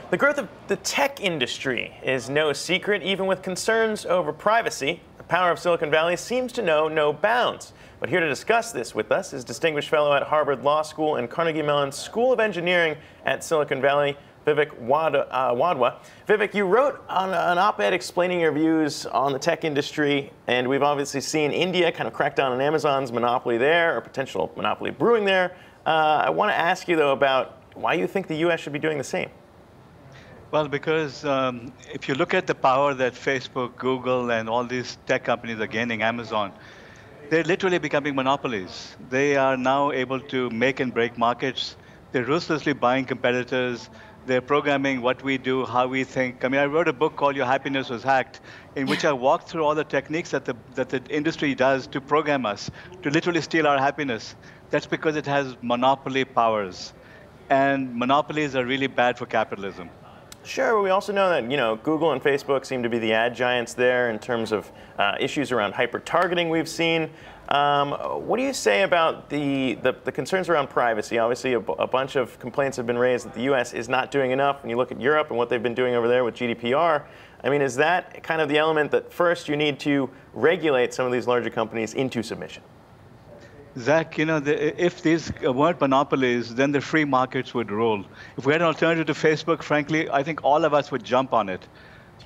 The growth of the tech industry is no secret, even with concerns over privacy. The power of Silicon Valley seems to know no bounds. But here to discuss this with us is Distinguished Fellow at Harvard Law School and Carnegie Mellon School of Engineering at Silicon Valley, Vivek Wadhwa. Vivek, you wrote on an op-ed explaining your views on the tech industry, and we've obviously seen India kind of crack down on Amazon's monopoly there, or potential monopoly brewing there. I want to ask you, though, about why you think the U.S. should be doing the same. Well, because if you look at the power that Facebook, Google, and all these tech companies are gaining, Amazon, they're literally becoming monopolies. They are now able to make and break markets. They're ruthlessly buying competitors. They're programming what we do, how we think. I mean, I wrote a book called Your Happiness Was Hacked, in which I walked through all the techniques that the industry does to program us, to literally steal our happiness. That's because it has monopoly powers. And monopolies are really bad for capitalism. Sure, but we also know that Google and Facebook seem to be the ad giants there in terms of issues around hyper-targeting we've seen. What do you say about the concerns around privacy? Obviously, a bunch of complaints have been raised that the U.S. is not doing enough. When you look at Europe and what they've been doing over there with GDPR, I mean, is that kind of the element that first you need to regulate some of these larger companies into submission? Zach, if these weren't monopolies, then the free markets would rule. If we had an alternative to Facebook, frankly, I think all of us would jump on it.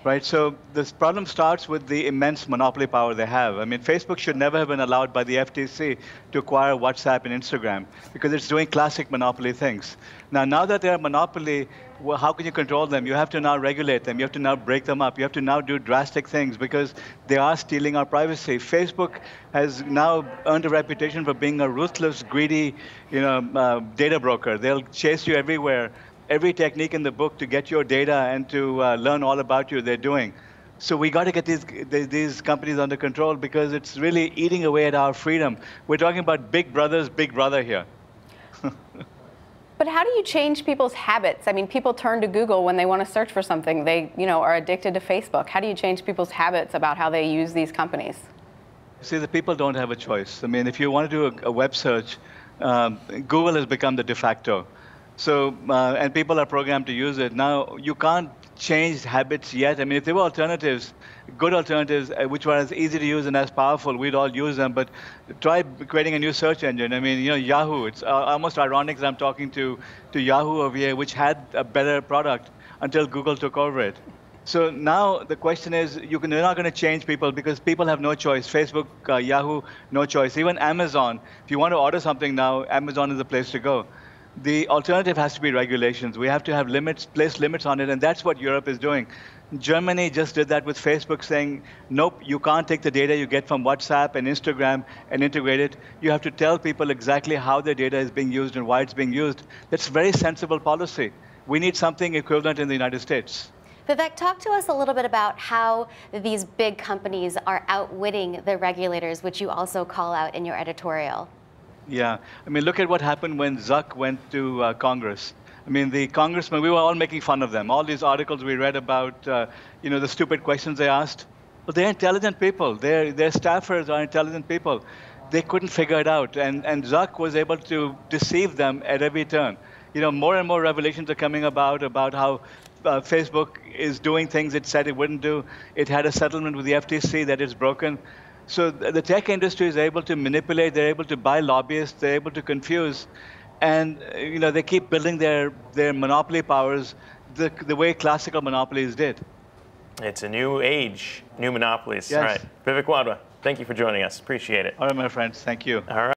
Right, so this problem starts with the immense monopoly power they have. I mean, Facebook should never have been allowed by the FTC to acquire WhatsApp and Instagram because it's doing classic monopoly things. Now that they're a monopoly, well, how can you control them? You have to now regulate them. You have to now break them up. You have to now do drastic things because they are stealing our privacy. Facebook has now earned a reputation for being a ruthless, greedy, data broker. They'll chase you everywhere. Every technique in the book to get your data and to learn all about you, they're doing. So we got to get these companies under control because it's really eating away at our freedom. We're talking about big brother's big brother here. But how do you change people's habits? I mean, people turn to Google when they want to search for something. They, are addicted to Facebook. How do you change people's habits about how they use these companies? See, the people don't have a choice. I mean, if you want to do a web search, Google has become the de facto. So, and people are programmed to use it. Now, you can't change habits yet. I mean, if there were alternatives, good alternatives, which were as easy to use and as powerful, we'd all use them. But try creating a new search engine. I mean, Yahoo, it's almost ironic that I'm talking to Yahoo over here, which had a better product until Google took over it. So now the question is, you're not going to change people because people have no choice. Facebook, Yahoo, no choice. Even Amazon, if you want to order something now, Amazon is the place to go. The alternative has to be regulations. We have to have limits, place limits on it, and that's what Europe is doing. Germany just did that with Facebook, saying, nope, you can't take the data you get from WhatsApp and Instagram and integrate it. You have to tell people exactly how their data is being used and why it's being used. That's very sensible policy. We need something equivalent in the United States. Vivek, talk to us a little bit about how these big companies are outwitting the regulators, which you also call out in your editorial. Yeah, I mean, look at what happened when Zuck went to Congress. I mean, the congressmen, we were all making fun of them. All these articles we read about, the stupid questions they asked. Well, they're intelligent people. Their staffers are intelligent people. They couldn't figure it out. And Zuck was able to deceive them at every turn. More and more revelations are coming about how Facebook is doing things it said it wouldn't do. It had a settlement with the FTC that is broken. So the tech industry is able to manipulate, they're able to buy lobbyists, they're able to confuse, and they keep building their monopoly powers the way classical monopolies did. It's a new age, new monopolies. Yes. All right. Vivek Wadhwa, thank you for joining us. Appreciate it. All right, my friends. Thank you. All right.